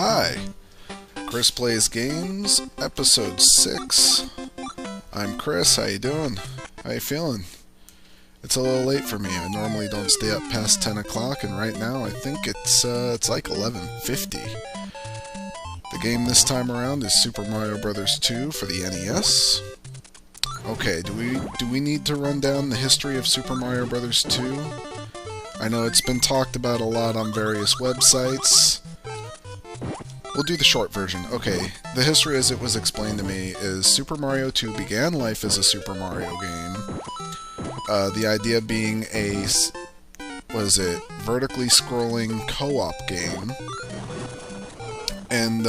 Hi, Chris Plays Games, Episode 6. I'm Chris, how you doing? How you feeling? It's a little late for me. I normally don't stay up past 10 o'clock, and right now I think it's like 11:50. The game this time around is Super Mario Bros. 2 for the NES. Okay, do we need to run down the history of Super Mario Bros. 2? I know it's been talked about a lot on various websites. We'll do the short version. Okay, the history as it was explained to me is Super Mario 2 began life as a Super Mario game. The idea being a, vertically scrolling co-op game. And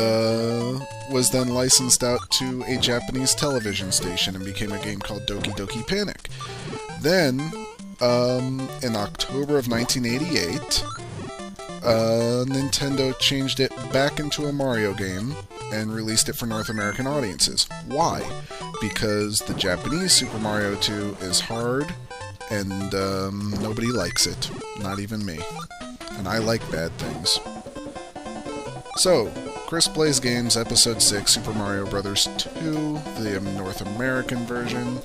was then licensed out to a Japanese television station and became a game called Doki Doki Panic. Then, in October of 1988, Nintendo changed it back into a Mario game and released it for North American audiences. Why? Because the Japanese Super Mario 2 is hard and nobody likes it. Not even me. And I like bad things. So, Chris Plays Games, Episode 6, Super Mario Bros. 2, the North American version.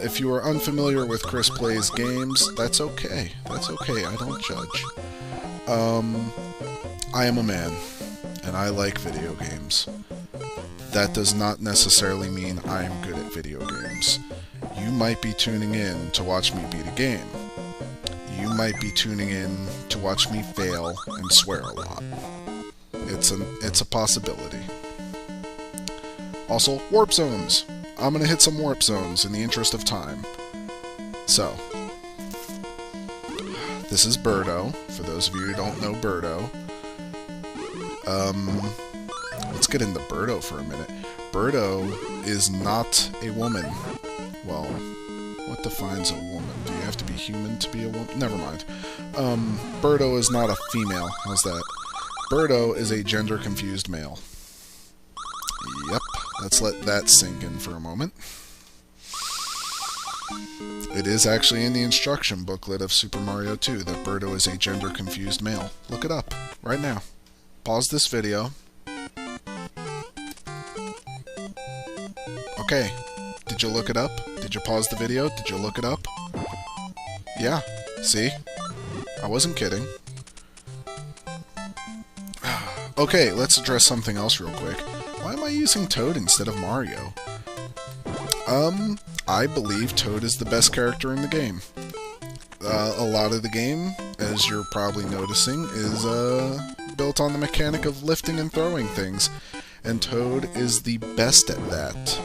If you are unfamiliar with Chris Plays Games, that's okay. That's okay, I don't judge. I am a man, and I like video games. That does not necessarily mean I am good at video games. You might be tuning in to watch me beat a game. You might be tuning in to watch me fail and swear a lot. It's a possibility. Also, warp zones. I'm gonna hit some warp zones in the interest of time. So, this is Birdo, for those of you who don't know Birdo. Let's get into Birdo for a minute. Birdo is not a woman. Well, what defines a woman? Do you have to be human to be a woman? Never mind. Birdo is not a female. How's that? Birdo is a gender-confused male. Yep, let's let that sink in for a moment. It is actually in the instruction booklet of Super Mario 2 that Birdo is a gender-confused male. Look it up, right now. Pause this video. Okay, did you look it up? Did you pause the video? Did you look it up? Yeah, see? I wasn't kidding. Okay, let's address something else real quick. Why am I using Toad instead of Mario? I believe Toad is the best character in the game. A lot of the game, as you're probably noticing, is built on the mechanic of lifting and throwing things, and Toad is the best at that.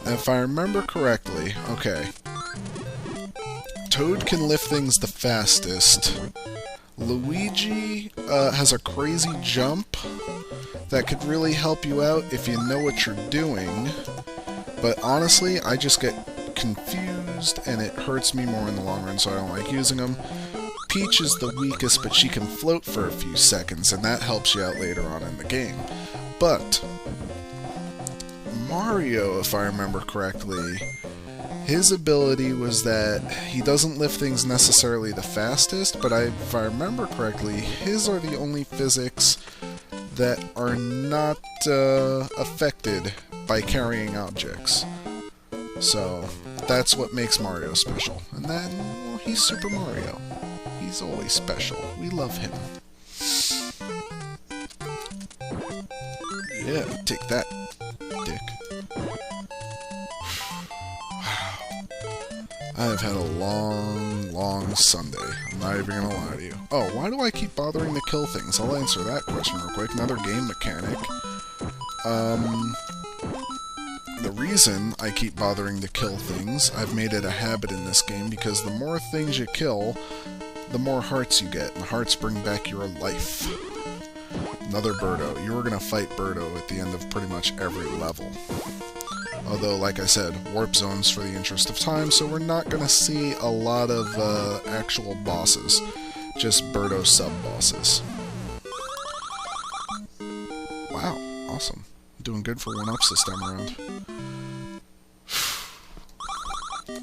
If I remember correctly, okay, Toad can lift things the fastest. Luigi has a crazy jump that could really help you out if you know what you're doing, but honestly, I just get confused and it hurts me more in the long run, so I don't like using them. Peach is the weakest, but she can float for a few seconds, and that helps you out later on in the game. But Mario, if I remember correctly, his ability was that he doesn't lift things necessarily the fastest, but if I remember correctly, his are the only physics that are not affected by carrying objects. So, that's what makes Mario special. And then, well, he's Super Mario. He's always special. We love him. Yeah, take that, dick. I have had a long Sunday. I'm not even gonna lie to you. Oh, why do I keep bothering to kill things? I'll answer that question real quick. Another game mechanic. The reason I keep bothering to kill things, I've made it a habit in this game, because the more things you kill, the more hearts you get, and hearts bring back your life. Another Birdo. You were gonna fight Birdo at the end of pretty much every level. Although, like I said, warp zones for the interest of time, so we're not going to see a lot of actual bosses. Just Birdo sub-bosses. Wow, awesome. Doing good for 1-ups this time around.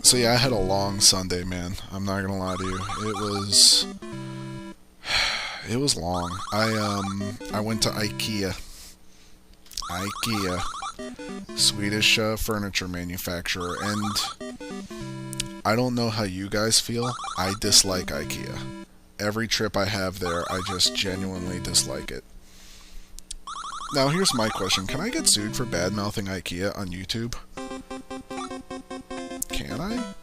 So yeah, I had a long Sunday, man. I'm not going to lie to you. It was long. I went to IKEA. IKEA. Swedish furniture manufacturer, and I don't know how you guys feel. I dislike IKEA. Every trip I have there, I just genuinely dislike it. Now, here's my question. Can I get sued for bad-mouthing IKEA on YouTube? Can I?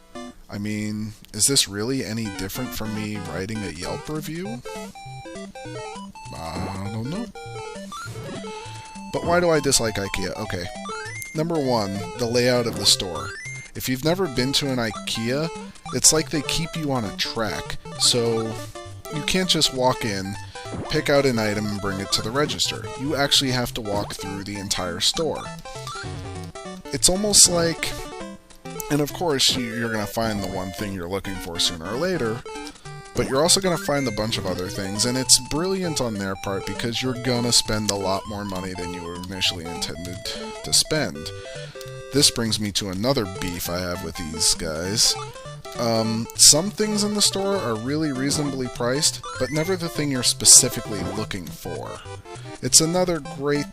I mean, is this really any different from me writing a Yelp review? I don't know. But why do I dislike IKEA? Okay. Number one, the layout of the store. If you've never been to an IKEA, it's like they keep you on a track. So you can't just walk in, pick out an item, and bring it to the register. You actually have to walk through the entire store. It's almost like... And of course, you're going to find the one thing you're looking for sooner or later, but you're also going to find a bunch of other things, and it's brilliant on their part because you're going to spend a lot more money than you initially intended to spend. This brings me to another beef I have with these guys. Some things in the store are really reasonably priced, but never the thing you're specifically looking for. It's another great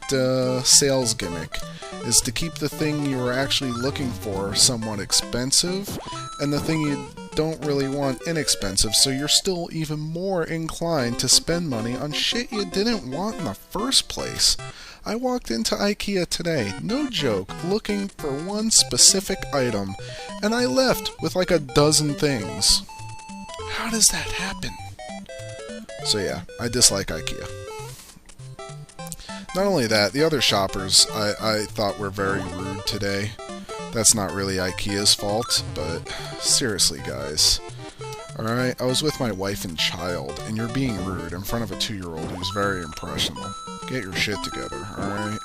sales gimmick, is to keep the thing you were actually looking for somewhat expensive, and the thing you don't really want inexpensive, so you're still even more inclined to spend money on shit you didn't want in the first place. I walked into IKEA today, no joke, looking for one specific item, and I left with like a dozen things. How does that happen? So yeah, I dislike IKEA. Not only that, the other shoppers I thought were very rude today. That's not really IKEA's fault, but seriously, guys. Alright, I was with my wife and child, and you're being rude in front of a 2-year-old who's very impressionable. Get your shit together, alright?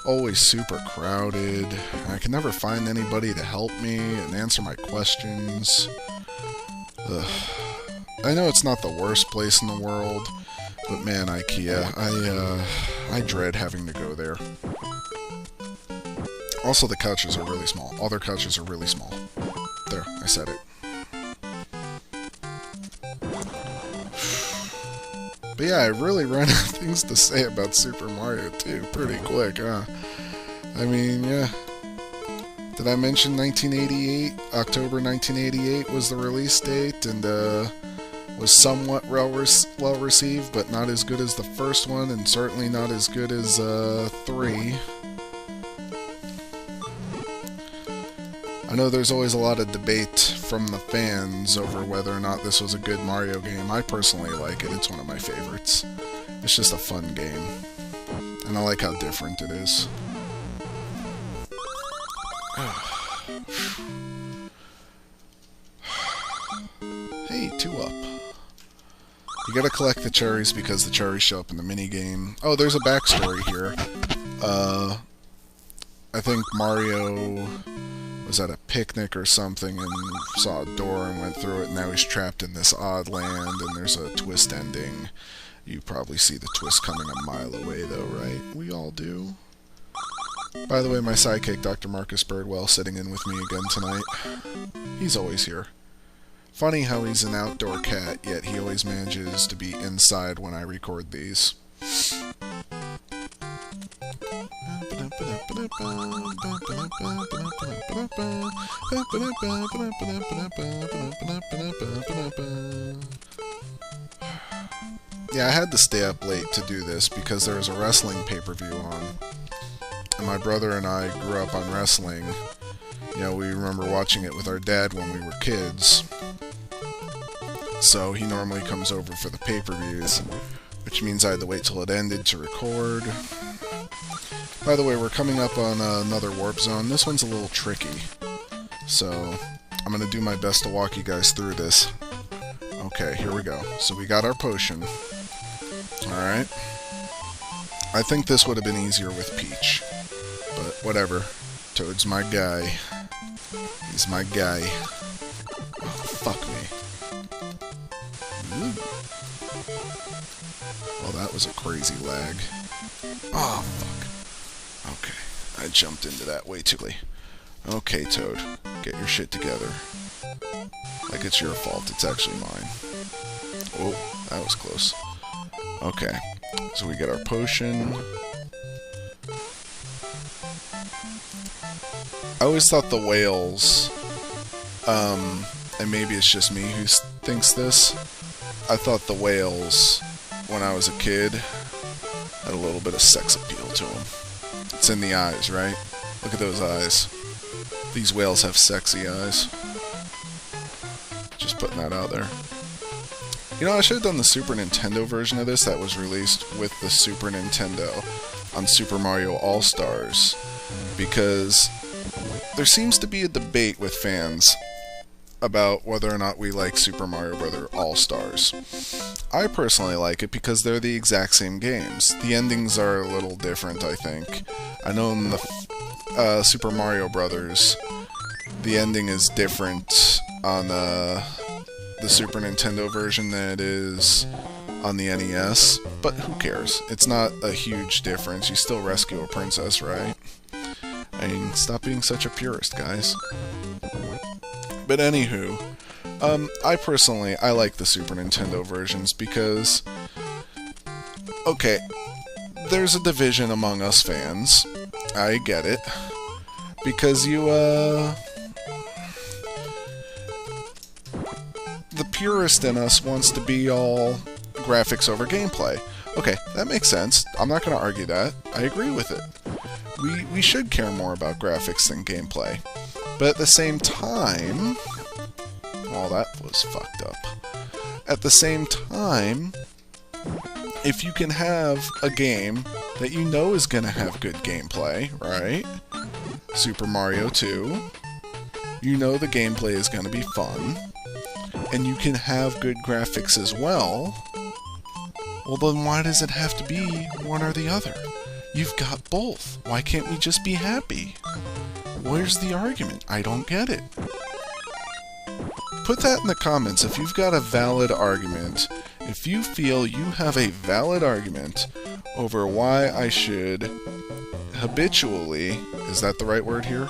Always super crowded. I can never find anybody to help me and answer my questions. Ugh. I know it's not the worst place in the world, but man, IKEA, I dread having to go there. Also, the couches are really small. All their couches are really small. There, I said it. But yeah, I really ran out of things to say about Super Mario 2 pretty quick, huh? I mean, yeah. Did I mention 1988? October 1988 was the release date, and was somewhat well received, but not as good as the first one, and certainly not as good as 3. I know there's always a lot of debate from the fans over whether or not this was a good Mario game. I personally like it. It's one of my favorites. It's just a fun game. And I like how different it is. Hey, 2-up. You gotta collect the cherries because the cherries show up in the minigame. Oh, there's a backstory here. I think Mario was at a picnic or something and saw a door and went through it, and now he's trapped in this odd land, and there's a twist ending. You probably see the twist coming a mile away, though, right? We all do. By the way, my sidekick, Dr. Marcus Birdwell, sitting in with me again tonight. He's always here. Funny how he's an outdoor cat, yet he always manages to be inside when I record these. Yeah, I had to stay up late to do this because there was a wrestling pay-per-view on. And my brother and I grew up on wrestling. You know, we remember watching it with our dad when we were kids. So he normally comes over for the pay-per-views, which means I had to wait till it ended to record. By the way, we're coming up on another warp zone. This one's a little tricky, so I'm going to do my best to walk you guys through this. Okay, here we go. So we got our potion. Alright. I think this would have been easier with Peach, but whatever. Toad's my guy. He's my guy. Oh, fuck me. Ooh. Well, that was a crazy lag. Oh, fuck. Okay, I jumped into that way too late. Okay, Toad, get your shit together. Like it's your fault, it's actually mine. Oh, that was close. Okay, so we get our potion. I always thought the whales, and maybe it's just me who thinks this, I thought the whales, when I was a kid, had a little bit of sex appeal to them. It's in the eyes, right? Look at those eyes. These whales have sexy eyes. Just putting that out there. You know, I should have done the Super Nintendo version of this that was released with the Super Nintendo on Super Mario All-Stars, because there seems to be a debate with fans about whether or not we like Super Mario Bros. All-Stars. I personally like it because they're the exact same games. The endings are a little different, I think. I know in the Super Mario Bros., the ending is different on the Super Nintendo version than it is on the NES, but who cares? It's not a huge difference. You still rescue a princess, right? I mean, stop being such a purist, guys. But anywho, I like the Super Nintendo versions because, okay, there's a division among us fans. I get it. Because the purist in us wants to be all graphics over gameplay. Okay, that makes sense. I'm not going to argue that. I agree with it. We should care more about graphics than gameplay. But at the same time... Well, that was fucked up. At the same time, if you can have a game that you know is going to have good gameplay, right? Super Mario 2. You know the gameplay is going to be fun. And you can have good graphics as well. Well, then why does it have to be one or the other? You've got both. Why can't we just be happy? Where's the argument? I don't get it. Put that in the comments if you've got a valid argument. If you feel you have a valid argument over why I should habitually... Is that the right word here?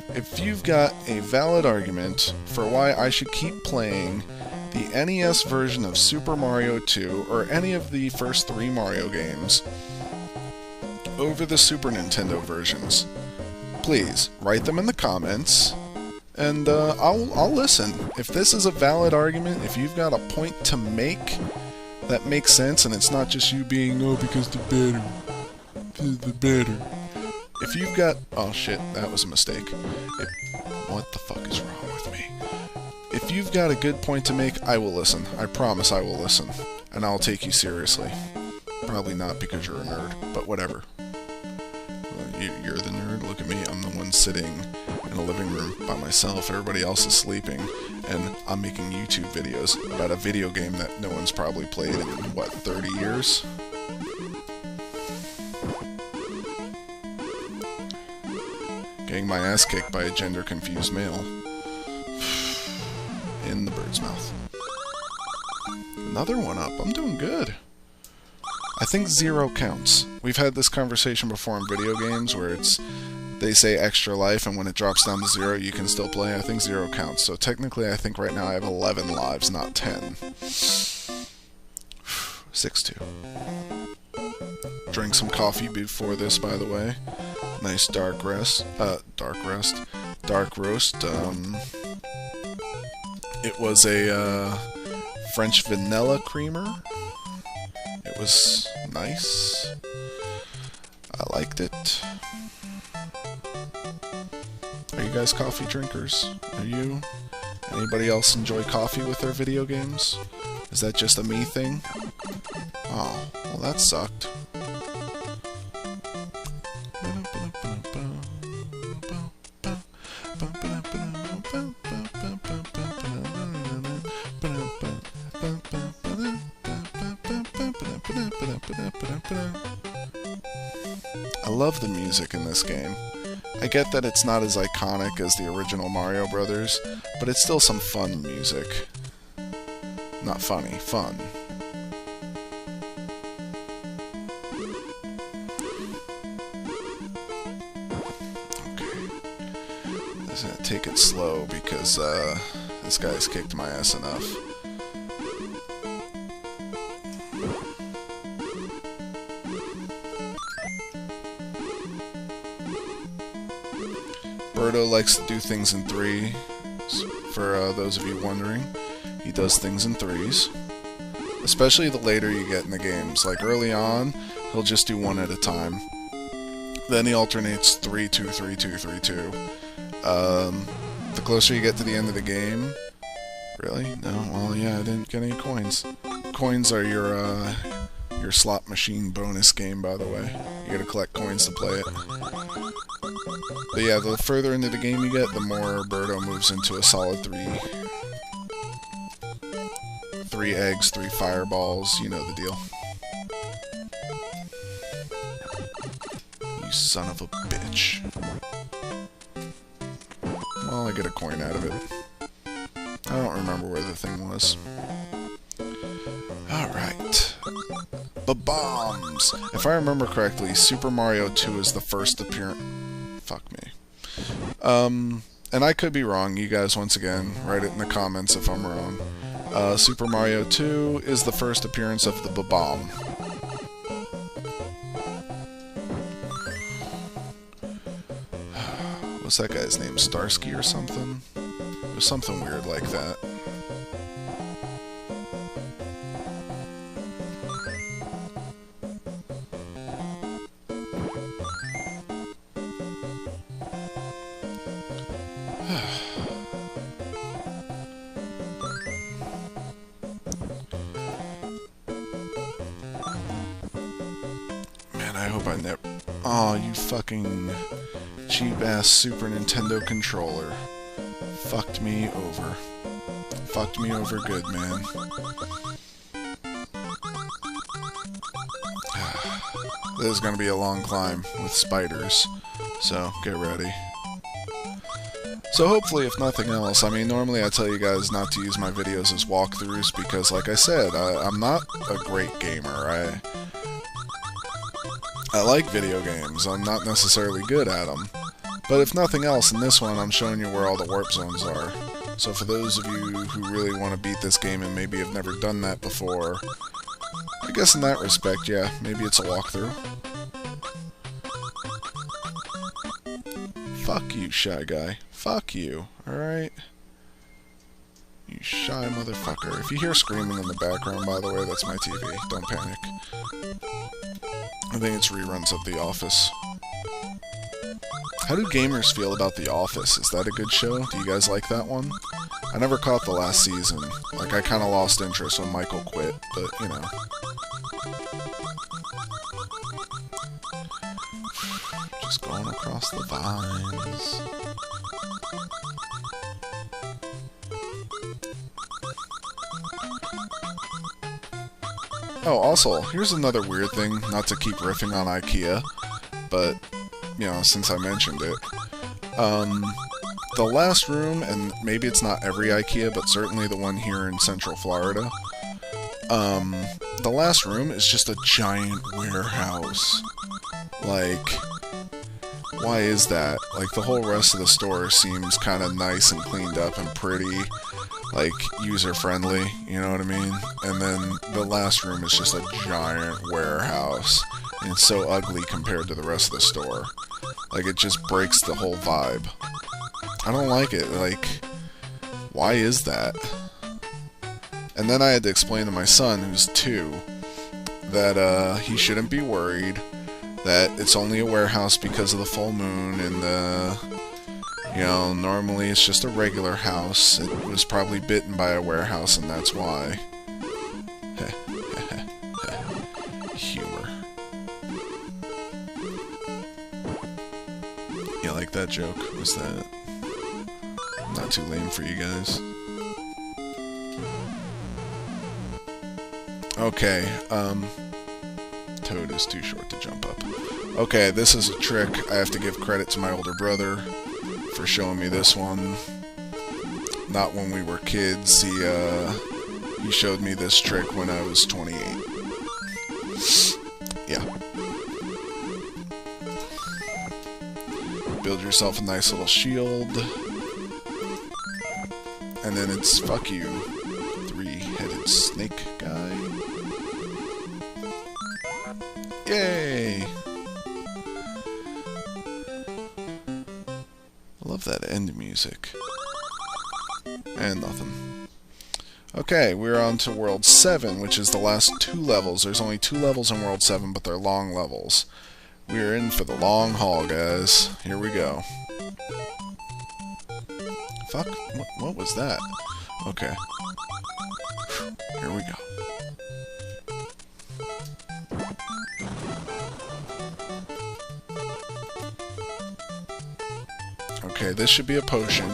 If you've got a valid argument for why I should keep playing the NES version of Super Mario 2 or any of the first 3 Mario games over the Super Nintendo versions, please write them in the comments and I'll listen. If this is a valid argument, if you've got a point to make that makes sense and it's not just you being, oh, because they're better. They're better. If you've got... Oh shit, that was a mistake. What the fuck is wrong with me? If you've got a good point to make, I will listen. I promise I will listen. And I'll take you seriously. Probably not because you're a nerd, but whatever. You're the nerd? Look at me, I'm the one sitting in a living room by myself. Everybody else is sleeping. And I'm making YouTube videos about a video game that no one's probably played in, what, 30 years? Getting my ass kicked by a gender-confused male. In the bird's mouth. Another one up. I'm doing good. I think 0 counts. We've had this conversation before in video games where they say extra life and when it drops down to 0 you can still play. I think 0 counts. So technically I think right now I have 11 lives, not 10. 6-2. Drank some coffee before this, by the way. Nice dark roast. It was a French vanilla creamer. It was nice. I liked it. Are you guys coffee drinkers? Are you? Anybody else enjoy coffee with their video games? Is that just a me thing? Oh, well that sucked. I love the music in this game. I get that it's not as iconic as the original Mario Brothers, but it's still some fun music. Not funny, fun. Okay. I'm just gonna take it slow because this guy's kicked my ass enough. Birdo likes to do things in 3. For those of you wondering, he does things in 3s. Especially the later you get in the games. Like early on, he'll just do 1 at a time. Then he alternates 3-2, 3-2, 3-2. The closer you get to the end of the game... Really? No? Well, yeah, I didn't get any coins. Coins are your slot machine bonus game, by the way. You gotta collect coins to play it. But yeah, the further into the game you get, the more Birdo moves into a solid 3 eggs, 3 fireballs, you know the deal. You son of a bitch. Well, I get a coin out of it. I don't remember where the thing was. Alright. Ba-bombs! If I remember correctly, Super Mario 2 is the first appearance... Fuck me. And I could be wrong. You guys, once again, write it in the comments if I'm wrong. Super Mario 2 is the first appearance of the ba-bomb. What's that guy's name? Starsky or something? It was something weird like that. Man, I hope I never... Aw, you fucking cheap-ass Super Nintendo controller. Fucked me over. Fucked me over good, man. This is gonna be a long climb with spiders, so get ready. So hopefully, if nothing else, I mean, normally I tell you guys not to use my videos as walkthroughs because, like I said, I'm not a great gamer. I like video games. I'm not necessarily good at them. But if nothing else, in this one, I'm showing you where all the warp zones are. So for those of you who really want to beat this game and maybe have never done that before, I guess in that respect, yeah, maybe it's a walkthrough. Fuck you, shy guy. Fuck you, alright? You shy motherfucker. If you hear screaming in the background, by the way, that's my TV. Don't panic. I think it's reruns of The Office. How do gamers feel about The Office? Is that a good show? Do you guys like that one? I never caught the last season. Like, I kind of lost interest when Michael quit, but, you know. Just going across the vines. Oh, also, here's another weird thing, not to keep riffing on IKEA, but, you know, since I mentioned it. The last room, and maybe it's not every IKEA, but certainly the one here in Central Florida, the last room is just a giant warehouse. Like, why is that? Like, the whole rest of the store seems kind of nice and cleaned up and pretty, like, user-friendly, you know what I mean? And then the last room is just a giant warehouse, and it's so ugly compared to the rest of the store. Like, it just breaks the whole vibe. I don't like it. Like, why is that? And then I had to explain to my son, who's 2, that he shouldn't be worried, that it's only a warehouse because of the full moon, and you know, normally it's just a regular house. It was probably bitten by a warehouse, and that's why. Humor. You like that joke? Was that not too lame for you guys? Okay, Toad is too short to jump up. Okay, this is a trick. I have to give credit to my older brother for showing me this one. Not when we were kids. He showed me this trick when I was 28. Yeah. Build yourself a nice little shield. And then it's fuck you, 3-headed snake guy. Yay! love that end music. And nothing. Okay, we're on to World 7, which is the last 2 levels. There's only 2 levels in World 7, but they're long levels. We're in for the long haul, guys. Here we go. Fuck, what was that? Okay. Here we go. Okay, this should be a potion.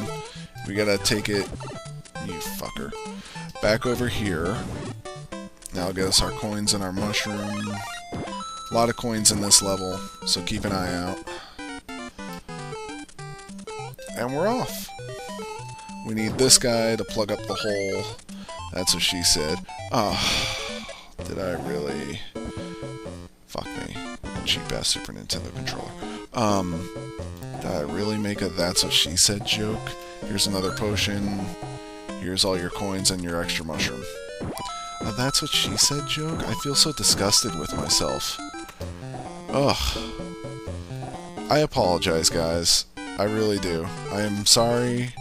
We gotta take it, you fucker, back over here. Now I'll get us our coins and our mushroom. A lot of coins in this level, so keep an eye out. And we're off. We need this guy to plug up the hole. That's what she said. Oh, did I really? Fuck me. Cheap-ass Super Nintendo controller. Did I really make a that's what she said joke? Here's another potion. Here's all your coins and your extra mushroom. A that's what she said joke? I feel so disgusted with myself. Ugh. I apologize, guys. I really do. I am sorry.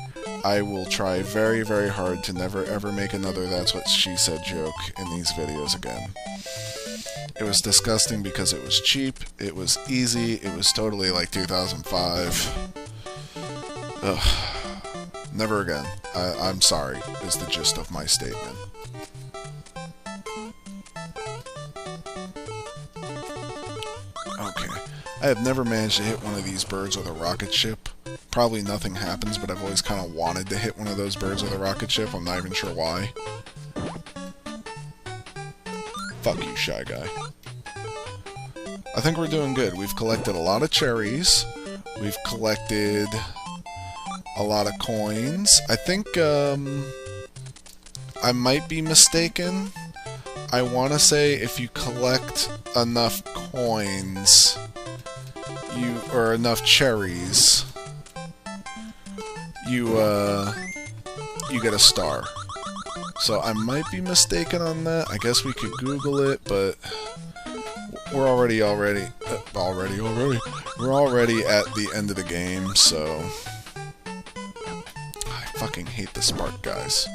I will try very, very hard to never ever make another that's what she said joke in these videos again. It was disgusting because it was cheap, it was easy, it was totally like 2005. Ugh. Never again. I'm sorry, is the gist of my statement. Okay. I have never managed to hit one of these birds with a rocket ship. Probably nothing happens, but I've always kind of wanted to hit one of those birds with a rocket ship. I'm not even sure why. Fuck you, Shy Guy. I think we're doing good. We've collected a lot of cherries. We've collected a lot of coins. I think, I might be mistaken. I want to say if you collect enough coins, or enough cherries, you get a star. So I might be mistaken on that. I guess we could Google it, but we're already at the end of the game, so I fucking hate the spark, guys.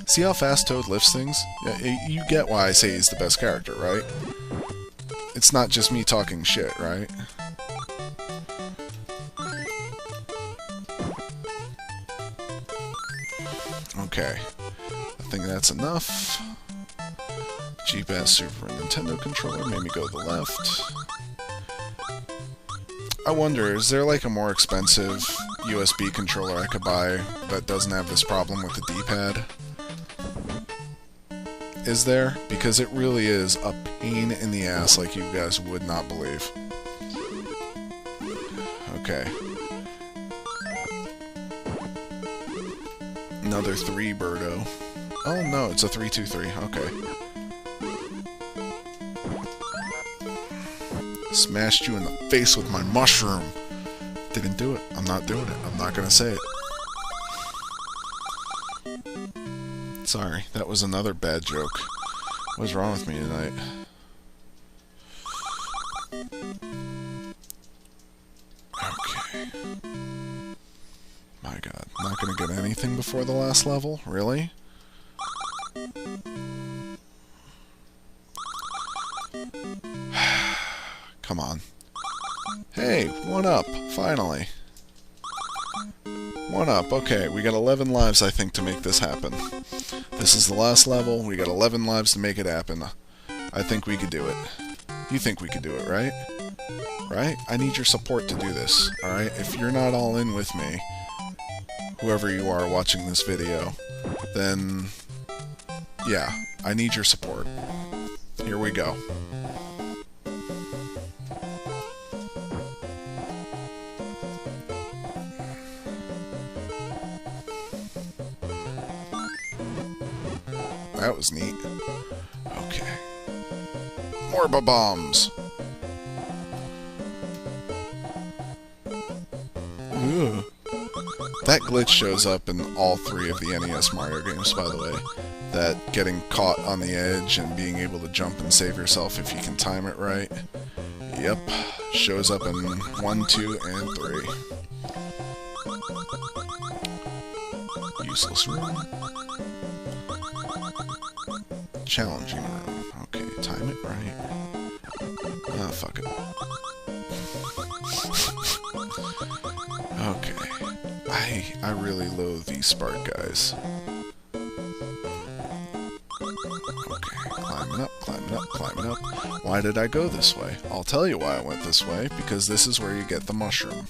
See how fast Toad lifts things? Yeah, you get why I say he's the best character, right? It's not just me talking shit, right? Okay, I think that's enough. Cheap-ass Super Nintendo controller made me go to the left. I wonder, is there like a more expensive USB controller I could buy that doesn't have this problem with the D-pad? Is there? Because it really is a pain in the ass like you guys would not believe. Okay. Another 3 Birdo. Oh no, it's a 3-2-3. Okay. Smashed you in the face with my mushroom. Didn't do it. I'm not doing it. I'm not gonna say it. Sorry, that was another bad joke. What's wrong with me tonight? Okay. My god, not gonna get anything before the last level? Really? Come on. Hey, 1 up, finally. 1 up, okay, we got 11 lives I think to make this happen. This is the last level, we got 11 lives to make it happen. I think we could do it. You think we could do it, right? Right? I need your support to do this, alright? If you're not all in with me, whoever you are watching this video, then yeah, I need your support. Here we go. That was neat. Okay. More bombs. Ugh. That glitch shows up in all 3 of the NES Mario games, by the way. That getting caught on the edge and being able to jump and save yourself if you can time it right. Yep. Shows up in 1, 2, and 3. Useless room. Challenging room. Okay, time it right. Ah, fuck it. Okay. I really loathe these spark guys. Okay, climbing up, climbing up, climbing up. Why did I go this way? I'll tell you why I went this way, because this is where you get the mushroom.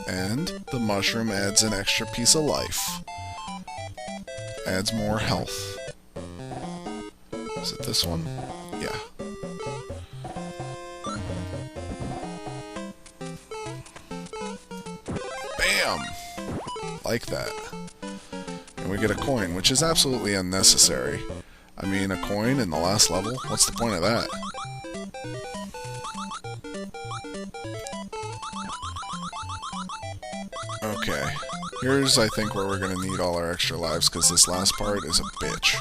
And the mushroom adds an extra piece of life. Adds more health. Is it this one? Yeah. Bam! Like that. And we get a coin, which is absolutely unnecessary. I mean, a coin in the last level? What's the point of that? Okay. Here's, I think, where we're going to need all our extra lives, because this last part is a bitch.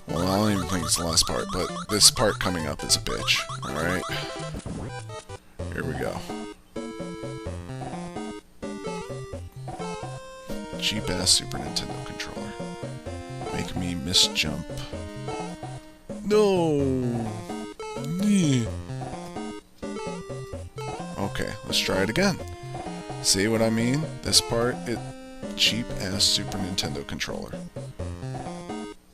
Well, I don't even think it's the last part, but this part coming up is a bitch. Alright? Here we go. Cheap-ass Super Nintendo controller. Make me misjump. No! Okay, let's try it again. See what I mean? This part, cheap-ass Super Nintendo controller.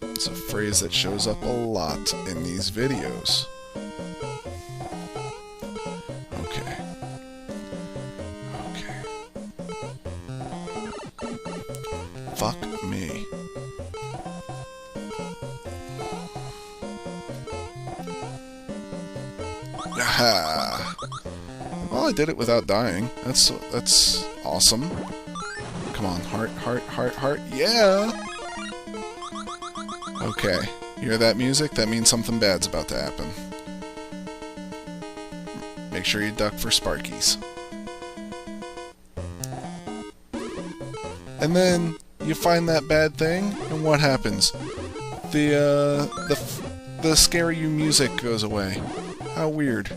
It's a phrase that shows up a lot in these videos. Okay. Okay. Fuck me. Aha! Well, I did it without dying. That's awesome. Come on, heart, heart, heart, heart. Yeah! Okay. Hear that music? That means something bad's about to happen. Make sure you duck for Sparkies. And then you find that bad thing, and what happens? The scary you music goes away. How weird.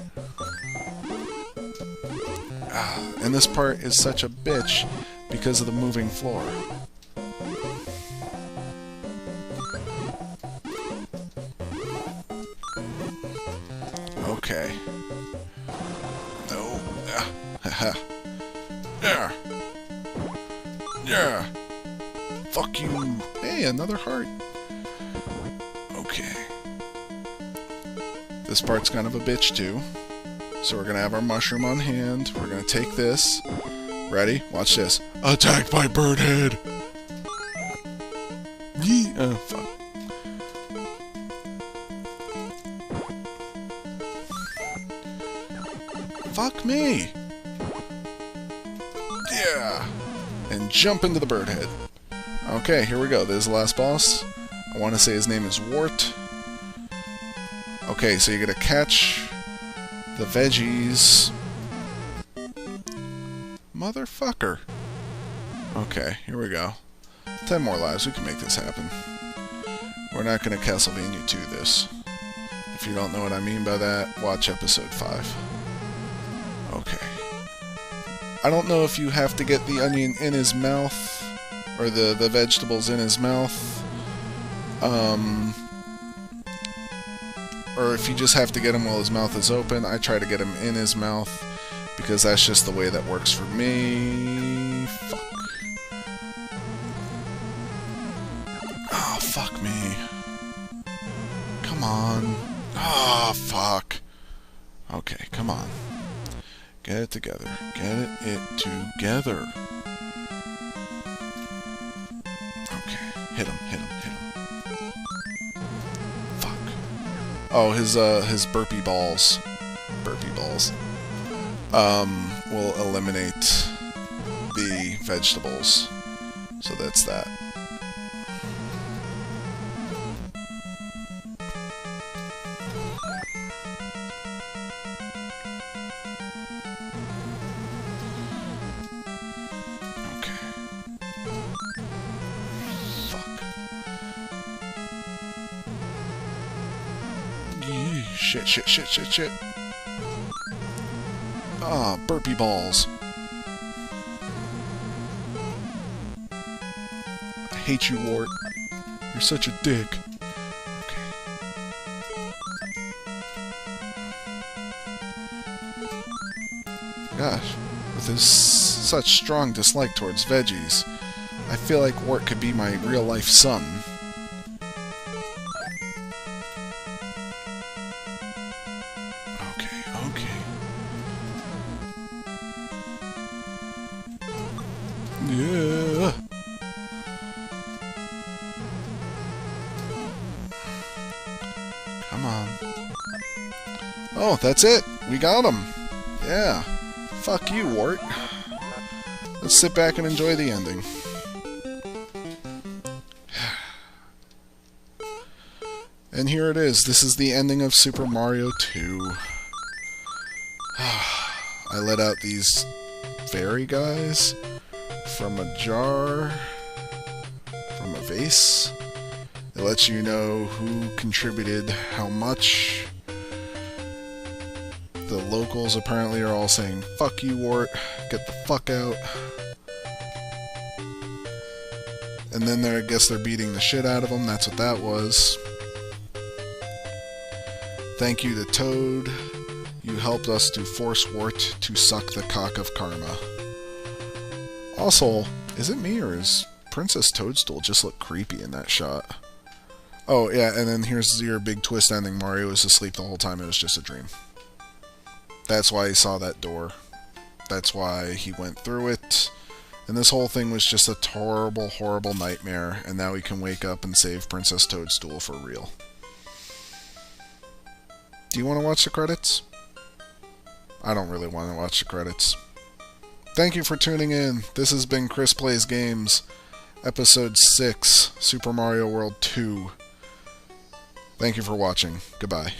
And this part is such a bitch because of the moving floor. Okay. No. Haha. Yeah. Yeah. Fuck you. Hey, another heart. Okay. This part's kind of a bitch too. So we're gonna have our mushroom on hand. We're gonna take this. Ready? Watch this. Attacked by Birdhead! Yee! Fuck. Fuck me! Yeah! And jump into the Birdhead. Okay, here we go. This is the last boss. I want to say his name is Wart. Okay, so you're gonna catch the veggies. Motherfucker. Okay, here we go. 10 more lives. We can make this happen. We're not gonna Castlevania 2 this. If you don't know what I mean by that, watch episode 5. Okay. I don't know if you have to get the onion in his mouth, or the vegetables in his mouth, or if you just have to get him while his mouth is open. I try to get him in his mouth, because that's just the way that works for me. Fuck. Oh, fuck me. Come on. Oh, fuck. Okay, come on. Get it together. Get it together. Okay. Hit him, hit him, hit him. Fuck. Oh, his burpee balls. Burpee balls. Will eliminate the vegetables. So that's that. Shit, shit, shit, shit, shit. Ah, burpee balls. I hate you, Wart. You're such a dick. Okay. Gosh, with his such strong dislike towards veggies, I feel like Wart could be my real-life son. Okay, okay. Yeah. Come on. Oh, that's it. We got him. Yeah. Fuck you, Wart. Let's sit back and enjoy the ending. And here it is. This is the ending of Super Mario 2. I let out these fairy guys from a jar, from a vase. It lets you know who contributed how much. The locals apparently are all saying, "Fuck you, Wart, get the fuck out." And then I guess they're beating the shit out of him. That's what that was. Thank you to Toad. You helped us to force Wart to suck the cock of karma. Also, is it me or is Princess Toadstool just look creepy in that shot? Oh, yeah, and then here's your big twist ending. Mario was asleep the whole time. It was just a dream. That's why he saw that door. That's why he went through it. And this whole thing was just a horrible, horrible nightmare. And now he can wake up and save Princess Toadstool for real. Do you want to watch the credits? I don't really want to watch the credits. Thank you for tuning in. This has been Chris Plays Games, Episode 6, Super Mario World 2. Thank you for watching. Goodbye.